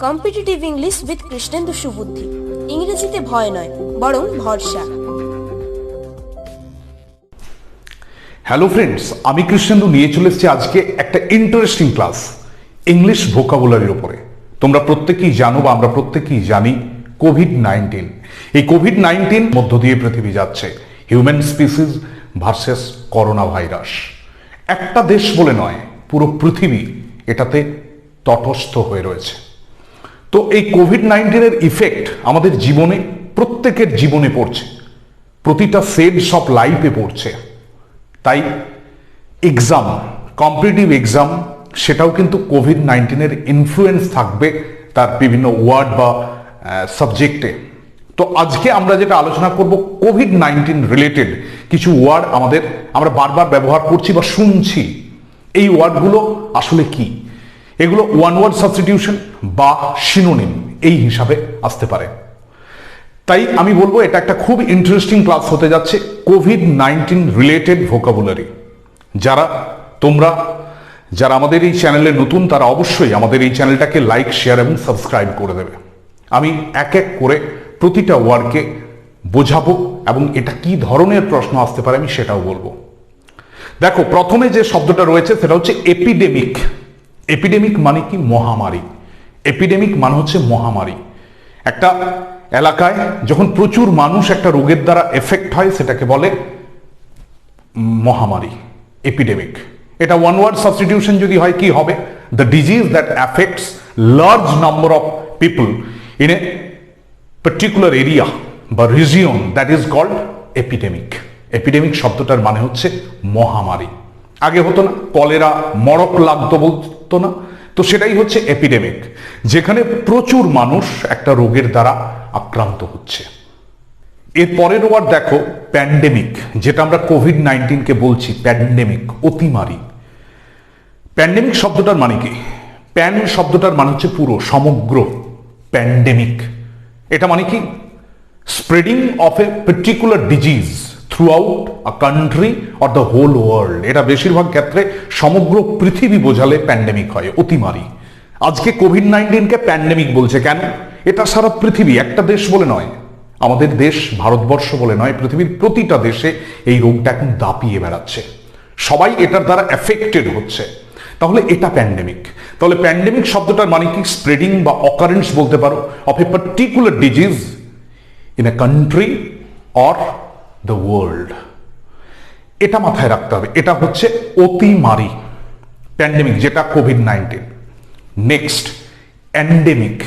Competitive English with Krishnendu Subuddhi. ইংরেজিতে ভয় নয়, বরং ভরসা। হ্যালো ফ্রেন্ডস, আমি কৃষ্ণেন্দু নিয়ে চলে এসেছি আজকে একটা ইন্টারেস্টিং ক্লাস ইংলিশ ভোকাবুলারির উপরে। তোমরা প্রত্যেকেই জানো বা আমরা প্রত্যেকেই জানি কোভিড-19। এই কোভিড-19 মধ্য দিয়ে পৃথিবী যাচ্ছে human species versus corona virus. একটা দেশ বলে নয়, পুরো পৃথিবী এটাতে তটস্থ হয়ে রয়েছে। তো এই কোভিড-19 ইফেক্ট আমাদের জীবনে, প্রত্যেকের জীবনে পড়ছে, প্রতিটা সেলস অফ লাইফে পড়ছে। তাই এক্সাম, কম্পিটিটিভ এক্সাম, সেটাও কিন্তু কোভিড-19 ইনফ্লুয়েন্স থাকবে তার বিভিন্ন ওয়ার্ড বা সাবজেক্টে। তো আজকে আমরা যেটা আলোচনা করব, কোভিড-19 রিলেটেড কিছু ওয়ার্ড আমরা বারবার ব্যবহার করছি বা শুনছি। এই ওয়ার্ডগুলো আসলে কি? এগুলো ওয়ান ওয়ার্ড সাবস্টিটিউশন বা সিনোনিম এই হিসাবে আসতে পারে। তাই আমি বলবো এটা একটা খুব ইন্টারেস্টিং ক্লাস হতে যাচ্ছে, কোভিড-19 রিলেটেড ভোকাবুলারি। যারা আমাদের এই চ্যানেলে নতুন, তারা অবশ্যই আমাদের এই চ্যানেলটাকে লাইক, শেয়ার এবং সাবস্ক্রাইব করে দেবে। আমি এক এক করে প্রতিটা ওয়ার্ডকে বোঝাবো এবং এটা কি ধরনের প্রশ্ন আসতে পারে আমি সেটাও বলবো। দেখো, প্রথমে যে শব্দটা রয়েছে সেটা হচ্ছে এপিডেমিক। এপিডেমিক মানে কি? মহামারী। এপিডেমিক মানে হচ্ছে মহামারী। একটা এলাকায় যখন প্রচুর মানুষ একটা রোগের দ্বারা এফেক্ট হয় সেটাকে বলে মহামারী, এপিডেমিক। এটা ওয়ান ওয়ার্ড সাবস্টিটিউশন যদি হয় কি হবে? The disease that affects large number of people in a particular area বা region, that is called epidemic. Epidemic শব্দটার মানে হচ্ছে মহামারী। আগে হতো না, কলেরা, মড়ক লাগতো বলতো না, তো সেটাই হচ্ছে এপিডেমিক, যেখানে প্রচুর মানুষ একটা রোগের দ্বারা আক্রান্ত হচ্ছে। এর পরের ওয়ার্ড দেখো, প্যান্ডেমিক, যেটা আমরা কোভিড-19 বলছি প্যান্ডেমিক, অতিমারি। প্যান্ডেমিক শব্দটার মানে কি? প্যান শব্দটার মানে হচ্ছে পুরো, সমগ্র। প্যান্ডেমিক এটা মানে কি? Spreading of a particular disease throughout a country or the whole world. এটা বেশিরভাগ ক্ষেত্রে সমগ্র পৃথিবী বোঝালে প্যান্ডেমিক হয়, অতিমারি। আজকে কোভিড-19 প্যান্ডেমিক বলছে কেন? এটা সারা পৃথিবী, একটা দেশ বলে নয়, আমাদের দেশ ভারতবর্ষ বলে নয়, পৃথিবীর প্রতিটা দেশে এই রোগটা এখন দাপিয়ে বেড়াচ্ছে, সবাই এটার দ্বারা এফেক্টেড হচ্ছে। তাহলে এটা প্যান্ডেমিক। তাহলে প্যান্ডেমিক শব্দটার মানে কি? স্প্রেডিং বা অকারেন্স বলতে পারো of a particular disease in a country or the world. এটা মাথায় রাখতে হবে, এটা হচ্ছে অতিমারি, প্যান্ডেমিক, যেটা কোভিড-19। Next, endemic.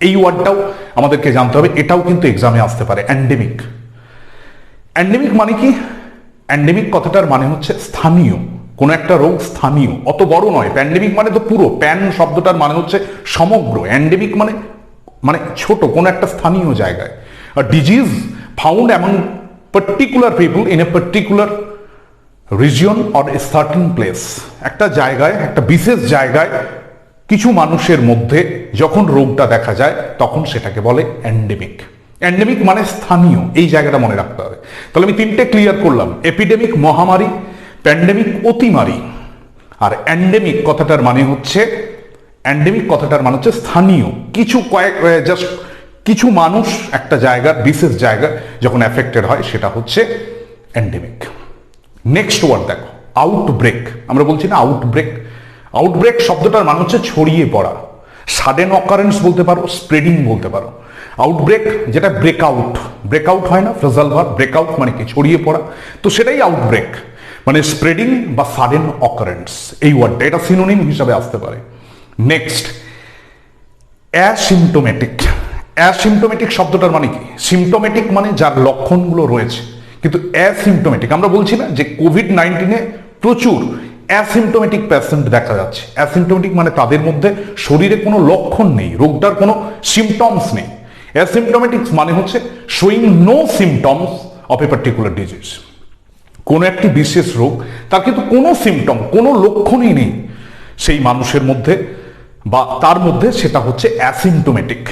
এই ওয়ার্ডটাও আমাদেরকে জানতে হবে, এটাও কিন্তু এক্সামে আসতে পারে। এন্ডেমিক, এন্ডেমিক মানে কি? এন্ডেমিক কথাটার মানে হচ্ছে স্থানীয়, কোন একটা রোগ স্থানীয়, অত বড় নয়। প্যান্ডেমিক মানে তো পুরো, প্যান শব্দটার মানে হচ্ছে সমগ্র, এন্ডেমিক মানে ছোট, কোন একটা স্থানীয় জায়গায়। আর disease found among particular people in a particular region or a certain place. একটা জায়গায়, একটা বিশেষ জায়গায় কিছু মানুষের মধ্যে যখন রোগটা দেখা যায় তখন সেটাকে বলে এন্ডেমিক। এন্ডেমিক মানে স্থানীয়, এই জায়গাটা মনে রাখতে হবে। তাহলে আমি তিনটে ক্লিয়ার করলাম, এপিডেমিক মহামারী, প্যান্ডেমিক অতিমারী, আর এন্ডেমিক কথাটার মানে হচ্ছে স্থানীয়, কিছু মানুষ একটা জায়গার, বিশেষ জায়গায় যখন এফেক্টেড হয় সেটা হচ্ছে এন্ডেমিক। নেক্সট ওয়ার্ড দেখো, আউটব্রেক। আমরা বলছি না আউটব্রেক, আউটব্রেক শব্দটার মানে হচ্ছে ছড়িয়ে পড়া। সাডেন অকারেন্স বলতে পারো, স্প্রেডিং বলতে পারো। আউটব্রেক যেটা ব্রেকআউট হয় না, ফ্রেজাল ভার্ব, ব্রেকআউট মানে কি? ছড়িয়ে পড়া। তো সেটাই আউটব্রেক, মানে স্প্রেডিং বা সাডেন অকারেন্স। এই ওয়ার্ডটা, এটা সিনোনিম হিসাবে আসতে পারে। Next, asymptomatic. অ্যাসিম্পটোমেটিক শব্দটার মানে কি? সিম্পটোমেটিক মানে যার লক্ষণগুলো রয়েছে, কিন্তু অ্যাসিম্পটোমেটিক, আমরা বলছি না যে কোভিড-19 প্রচুর অ্যাসিম্পটোমেটিক পেশেন্ট দেখা যাচ্ছে। অ্যাসিম্পটোমেটিক মানে তাদের মধ্যে শরীরে কোনো লক্ষণ নেই, রোগটার কোনো সিমটমস নেই। অ্যাসিম্পটোমেটিক মানে হচ্ছে showing no symptoms of a particular disease. কোনো একটি বিশেষ রোগ, তার কিন্তু কোনো সিমটম, কোনো লক্ষণই নেই সেই মানুষের মধ্যে বা তার মধ্যে, সেটা হচ্ছে অ্যাসিম্পটোমেটিক।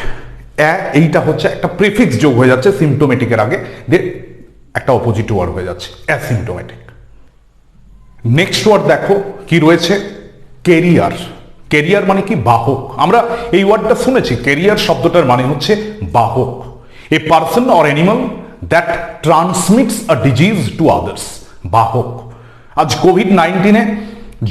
এইটা হচ্ছে একটা প্রিফিক্স যোগ হয়ে যাচ্ছে সিমটোমেটিকের আগে, দিয়ে একটা অপোজিট ওয়ার্ড হয়ে যাচ্ছে, অ্যাসিম্পটোমেটিক। নেক্সট ওয়ার্ড দেখো কি রয়েছে, ক্যারিয়ার। ক্যারিয়ার মানে কি? বাহক। আমরা এই ওয়ার্ডটা শুনেছি, ক্যারিয়ার শব্দটার মানে হচ্ছে বাহক। A person or animal that transmits a disease to others. বাহক। আজ কোভিড-19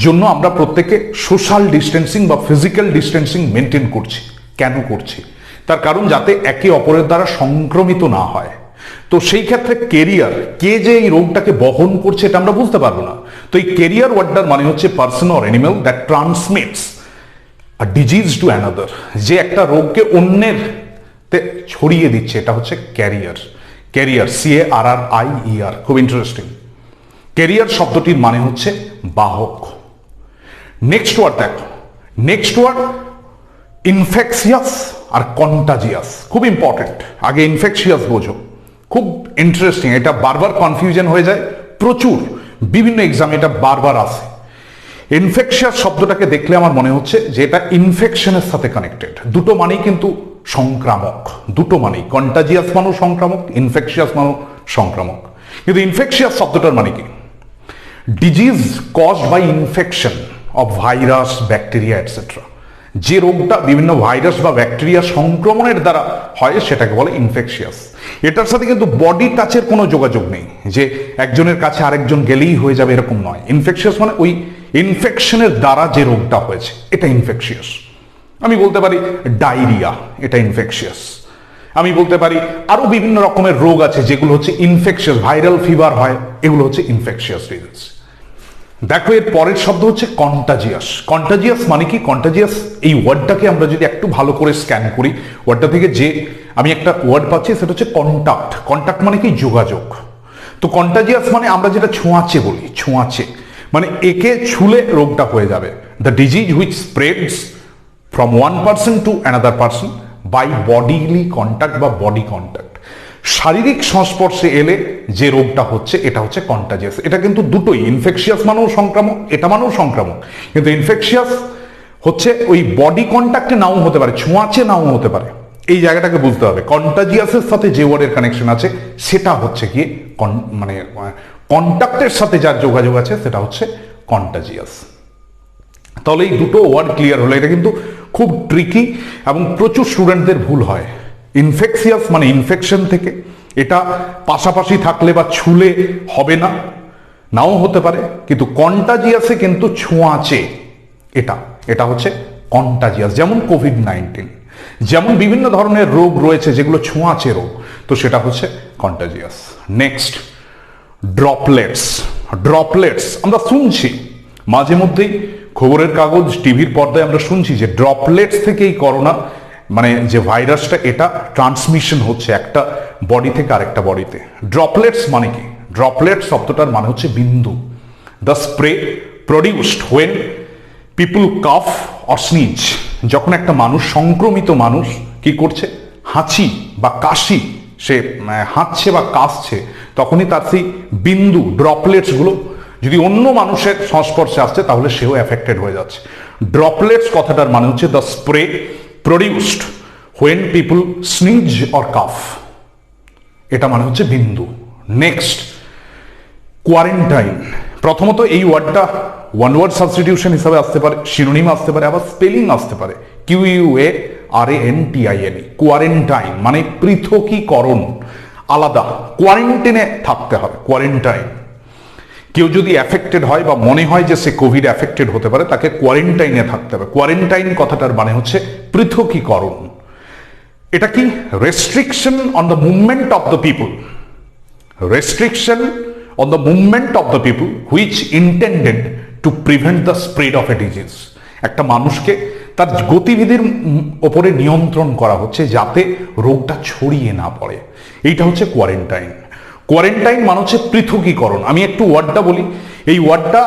জন্য আমরা প্রত্যেকে সোশ্যাল ডিস্টেন্সিং বা ফিজিক্যাল ডিস্টেন্সিং মেনটেন করছি। কেন করছি? তার কারণ যাতে একে অপরের দ্বারা সংক্রমিত না হয়। তো সেই ক্ষেত্রে কেরিয়ার, কে যে এই রোগটাকে বহন করছে এটা আমরা বুঝতে পারবো না। তো এই কেরিয়ার ওয়ার্ডটার মানে হচ্ছে person or animal that transmits a disease to another, যে একটা রোগকে অন্যের ছড়িয়ে দিচ্ছে, এটা হচ্ছে ক্যারিয়ার। ক্যারিয়ার, CARRIER, খুব ইন্টারেস্টিং। ক্যারিয়ার শব্দটির মানে হচ্ছে বাহক। নেক্সট ওয়ার্ড দেখো, নেক্সট ওয়ার্ড ইনফেকশিয়াস আর কন্টাজিয়াস, খুব ইম্পর্টেন্ট। আগে ইনফেকশিয়াস বোঝো, খুব ইন্টারেস্টিং। এটা বারবার কনফিউশন হয়ে যায়, প্রচুর বিভিন্ন এক্সামে এটা বারবার আসে। ইনফেকশিয়াস শব্দটাকে দেখলে আমার মনে হচ্ছে যে এটা ইনফেকশনের সাথে কানেক্টেড। দুটো মানেই কিন্তু সংক্রামক, দুটো মানেই, কন্টাজিয়াস মানেও সংক্রামক, ইনফেকশিয়াস মানেও সংক্রামক। কিন্তু ইনফেকশিয়াস শব্দটার মানে কি? Disease caused by infection of virus, bacteria etcetera. যে রোগটা বিভিন্ন ভাইরাস বা ব্যাকটেরিয়া সংক্রমণের দ্বারা হয় সেটাকে বলে ইনফেকশিয়াস। এটার সাথে কিন্তু বডি টাচের কোনো যোগাযোগ নেই, যে একজনের কাছে আরেকজন গেলেই হয়ে যাবে এরকম নয়। ইনফেকশিয়াস মানে ওই ইনফেকশনের দ্বারা যে রোগটা হয়েছে এটা ইনফেকশিয়াস। আমি বলতে পারি ডায়রিয়া, এটা ইনফেকশিয়াস। আমি বলতে পারি আরো বিভিন্ন রকমের রোগ আছে যেগুলো হচ্ছে ইনফেকশিয়াস, ভাইরাল ফিভার হয়, এগুলো হচ্ছে ইনফেকশিয়াস ডিজিজ। দেখো এর পরের শব্দ হচ্ছে কন্টাজিয়াস। কন্টাজিয়াস মানে কি? কন্টাজিয়াস এই ওয়ার্ডটাকে আমরা যদি একটু ভালো করে স্ক্যান করি, ওয়ার্ডটা থেকে যে আমি একটা ওয়ার্ড পাচ্ছি সেটা হচ্ছে কন্টাক্ট। কন্টাক্ট মানে কি? যোগাযোগ। তো কন্টাজিয়াস মানে আমরা যেটা ছোঁয়াচে বলি, ছোঁয়াচে মানে একে ছুলে রোগটা হয়ে যাবে। The disease which spreads from one person to another person by bodily contact বা বডি কন্ট্যাক্ট। শারীরিক সংস্পর্শে এলে যে রোগটা হচ্ছে এটা হচ্ছে কন্টাজিয়াস। এটা কিন্তু দুটোই, ইনফেকশিয়াস মানেও সংক্রামক, এটা মানেও সংক্রামক। কিন্তু ইনফেকশিয়াস হচ্ছে ওই বডি কন্ট্যাক্টে নাও হতে পারে, ছোঁয়াচে নাও হতে পারে। এই জায়গাটাকে বুঝতে হবে। কন্টাজিয়াসের সাথে যে ওয়ার্ডের কানেকশন আছে সেটা হচ্ছে গিয়ে মানে কন্ট্যাক্টের সাথে যার যোগাযোগ আছে সেটা হচ্ছে কন্টাজিয়াস। তাহলে এই দুটো ওয়ার্ড ক্লিয়ার হলো। এটা কিন্তু খুব ট্রিকি এবং প্রচুর স্টুডেন্টদের ভুল হয়। ইনফেকশিয়াস মানে ইনফেকশন থেকে, এটা পাশাপাশি থাকলে বা ছুলে হবে না, নাও হতে পারে। কিন্তু কন্টাজিয়াসে কিন্তু ছোঁয়াচে, এটা হচ্ছে কন্টাজিয়াস। যেমন কোভিড-19, যেমন বিভিন্ন ধরনের রোগ রয়েছে যেগুলো ছোঁয়াচে রোগ, তো সেটা হচ্ছে কন্টাজিয়াস। Next droplets. ড্রপলেটস আমরা শুনছি মাঝে মধ্যেই খবরের কাগজ, টিভির পর্দায় আমরা শুনছি যে ড্রপলেটস থেকে এই করোনা মানে যে ভাইরাসটা এটা ট্রান্সমিশন হচ্ছে একটা বডি থেকে আরেকটা বডিতে। ড্রপলেটস মানে কি? ড্রপলেট শব্দটার মানে হচ্ছে বিন্দু। The spray produced when people calf or sneeze. যখন একটা মানুষ, সংক্রমিত মানুষ কি করছে, হাঁচি বা কাশি, সে হাঁচছে বা কাশছে, তখনই তার সেই বিন্দু ড্রপলেটস গুলো যদি অন্য মানুষের সংস্পর্শে আসছে তাহলে সেও এফেক্টেড হয়ে যাচ্ছে। ড্রপলেটস কথাটার মানে হচ্ছে the spray produced when people sneeze or calf, এটা মানে হচ্ছে বিন্দু। Next quarantine. প্রথমত এই ওয়ার্ডটা ওয়ান ওয়ার্ড সাবস্টিটিউশন হিসাবে আসতে পারে, সিনোনিম আসতে পারে, আবার স্পেলিং আসতে পারে, QUARANTINE। কোয়ারেন্টাইন মানে পৃথকীকরণ, আলাদা, কোয়ারেন্টাইনে থাকতে হবে, কোয়ারেন্টাইন। কেউ যদি অ্যাফেক্টেড হয় বা মনে হয় যে সে কোভিড অ্যাফেক্টেড হতে পারে, তাকে কোয়ারেন্টাইনে থাকতে হবে। কোয়ারেন্টাইন কথাটার মানে হচ্ছে পৃথকীকরণ। এটা কি? Restriction on the movement of the people, restriction on the movement of the people which intended to prevent the spread of A disease. একটা মানুষকে তার গতিবিধির ওপরে নিয়ন্ত্রণ করা হচ্ছে যাতে রোগটা ছড়িয়ে না পড়ে, এইটা হচ্ছে কোয়ারেন্টাইন। কোয়ারেন্টাইন মানে হচ্ছে পৃথকীকরণ। আমি একটু ওয়ার্ডটা বলি, এই ওয়ার্ডটা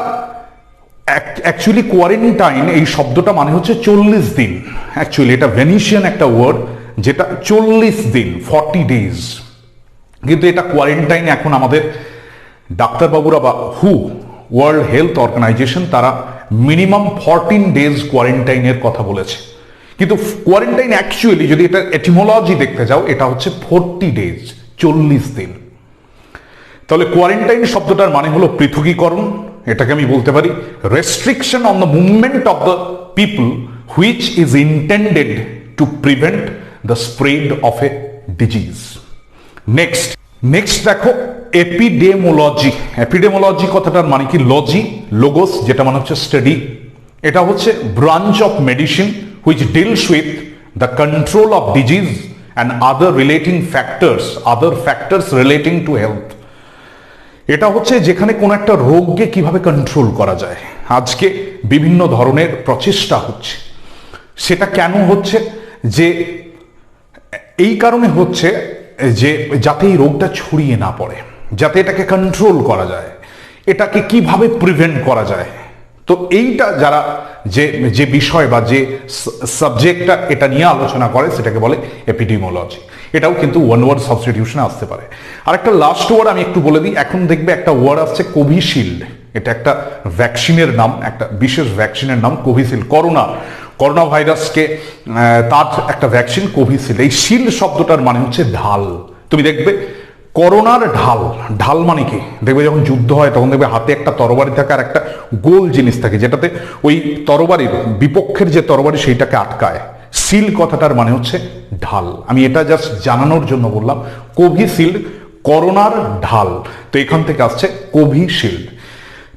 অ্যাকচুয়ালি কোয়ারেন্টাইন এই শব্দটা মানে হচ্ছে 40 দিন। অ্যাকচুয়ালি এটা ভেনিশিয়ান একটা ওয়ার্ড, যেটা 40 দিন, 40 ডেজ। কিন্তু এটা কোয়ারেন্টাইন এখন আমাদের ডাক্তারবাবুরা বা ওয়ার্ল্ড হেলথ অর্গানাইজেশন তারা মিনিমাম 14 ডেজ কোয়ারেন্টাইনের কথা বলেছে। কিন্তু কোয়ারেন্টাইন অ্যাকচুয়ালি যদি এটা এটিমোলজি দেখতে যাও, এটা হচ্ছে 40 ডেজ, 40 দিন। তাহলে কোয়ারেন্টাইন শব্দটার মানে হলো পৃথকীকরণ। এটাকে আমি বলতে পারি restriction on the movement of the people which is intended to prevent the spread of a disease. Next দেখো এপিডেমোলজি। এপিডেমোলজি কথাটার মানে কি? লজি, লোগোস, যেটা মানে হচ্ছে স্টাডি। এটা হচ্ছে branch of medicine which deals with the control of disease and other factors relating to health. এটা হচ্ছে যেখানে কোনো একটা রোগকে কিভাবে কন্ট্রোল করা যায়। আজকে বিভিন্ন ধরনের প্রচেষ্টা হচ্ছে। সেটা কেন হচ্ছে? যে এই কারণে হচ্ছে যে যাতে এই রোগটা ছড়িয়ে না পড়ে, যাতে এটাকে কন্ট্রোল করা যায়, এটাকে কিভাবে প্রিভেন্ট করা যায়। তো এইটা যারা যে বিষয় বা যে সাবজেক্টটা এটা নিয়ে আলোচনা করে সেটাকে বলে এপিডেমিওলজি। এটাও কিন্তু ওয়ান ওয়ার্ড সাবস্টিটিউশনে আসতে পারে। আর একটা লাস্ট ওয়ার্ড আমি একটু বলে দিই। এখন দেখবে একটা ওয়ার্ড আসছে কোভিশিল্ড। এটা একটা ভ্যাকসিনের নাম, একটা বিশেষ ভ্যাকসিনের নাম কোভিশিল্ড। করোনা ভাইরাসকে তার একটা ভ্যাকসিন কোভিশিল্ড। এই শিল্ড শব্দটার মানে হচ্ছে ঢাল। তুমি দেখবে করোনার ঢাল মানে কি? দেখবে যখন যুদ্ধ হয় তখন দেখবে হাতে একটা তরবারি থাকে আর একটা গোল জিনিস থাকে, যেটাতে ওই তরবারির বিপক্ষের যে তরবারি সেইটাকে আটকায়। শিল্ড কথাটার মানে হচ্ছে ঢাল। আমি এটা জাস্ট জানানোর জন্য বললাম। কোভিশিল্ড করোনার ঢাল, তো এখান থেকে আসছে কোভিশিল্ড।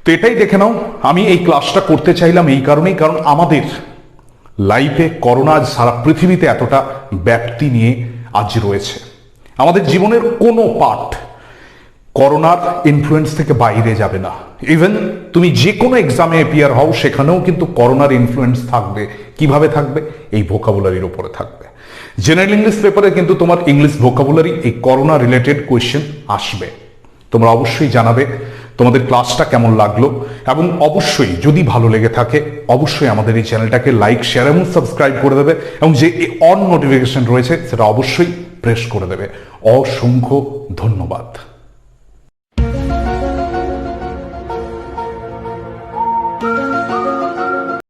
তো এটাই দেখে নাও। আমি এই ক্লাসটা করতে চাইলাম এই কারণেই, কারণ আমাদের লাইফে করোনা সারা পৃথিবীতে এতটা ব্যাপ্তি নিয়ে আজ রয়েছে। আমাদের জীবনের কোনো পার্ট করোনার ইনফ্লুয়েন্স থেকে বাইরে যাবে না। ইভেন তুমি যে কোনো এক্সামে অ্যাপিয়ার হও, সেখানেও কিন্তু করোনার ইনফ্লুয়েন্স থাকবে। কিভাবে থাকবে? এই ভোকাবুলারির উপরে থাকবে। জেনারেল ইংলিশ পেপারে কিন্তু তোমার ইংলিশ ভোকাবুলারি এই করোনা রিলেটেড কোয়েশ্চেন আসবে। তোমরা অবশ্যই জানাবে তোমাদের ক্লাসটা কেমন লাগলো, এবং অবশ্যই যদি ভালো লেগে থাকে অবশ্যই আমাদের এই চ্যানেলটাকে লাইক, শেয়ার এবং সাবস্ক্রাইব করে দেবে, এবং যে অন নোটিফিকেশন রয়েছে সেটা অবশ্যই প্রেস করে দেবে। অসংখ্য ধন্যবাদ।